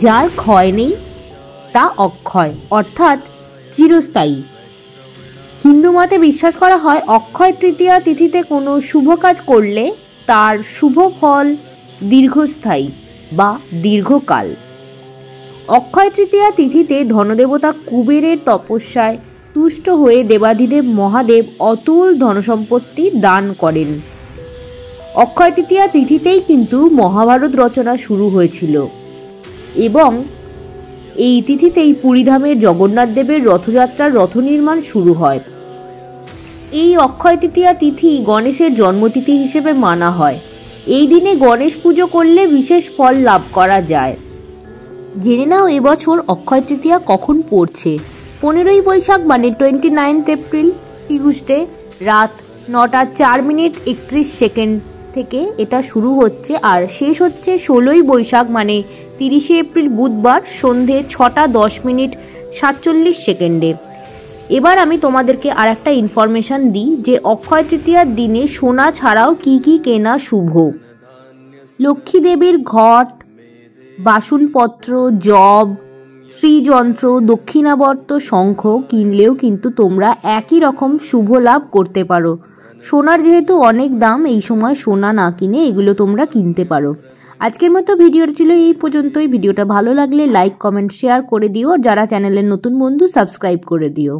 যার ক্ষয় নেই তা অক্ষয়, অর্থাৎ চিরস্থায়ী। হিন্দু মতে বিশ্বাস করা হয় অক্ষয় তৃতীয়া তিথিতে কোনো শুভ কাজ করলে তার শুভ ফল দীর্ঘস্থায়ী বা দীর্ঘকাল। অক্ষয় তৃতীয়া তিথিতে ধনদেবতা কুবেরের তপস্যায় তুষ্ট হয়ে দেবাধিদেব মহাদেব অতুল ধনসম্পত্তি দান করেন। অক্ষয় তৃতীয়া তিথিতেই কিন্তু মহাভারত রচনা শুরু হয়েছিল এবং এই তিথিতেই পুরীধামের জগন্নাথ দেবের রথযাত্রার রথ নির্মাণ শুরু হয়। এই অক্ষয় তৃতীয়া তিথি গণেশের জন্মতিথি হিসেবে মানা হয়। এই দিনে গণেশ পুজো করলে বিশেষ ফল লাভ করা যায়। জেনে নাও এবছর অক্ষয় তৃতীয়া কখন পড়ছে। 15ই বৈশাখ মানে 29 এপ্রিল টিউসডে রাত 9:04:31 থেকে এটা শুরু হচ্ছে আর শেষ হচ্ছে 16ই বৈশাখ মানে 30শে এপ্রিল বুধবার সন্ধে 6:10:47। এবার আমি তোমাদেরকে আর একটা ইনফরমেশন দিই যে অক্ষয় তৃতীয়ার দিনে সোনা ছাড়াও কি কি কেনা শুভ। লক্ষ্মী দেবীর ঘট, বাসনপত্র, জব, শ্রীযন্ত্র, দক্ষিণাবর্ত, শঙ্খ কিনলেও কিন্তু তোমরা একই রকম শুভ লাভ করতে পারো। সোনার যেহেতু অনেক দাম, এই সময় সোনা না কিনে এগুলো তোমরা কিনতে পারো। আজকের মতো ভিডিওটা ছিল এই পর্যন্তই। ভিডিওটা ভালো লাগলে লাইক, কমেন্ট, শেয়ার করে দিও। যারা চ্যানেলের নতুন বন্ধু সাবস্ক্রাইব করে দিও।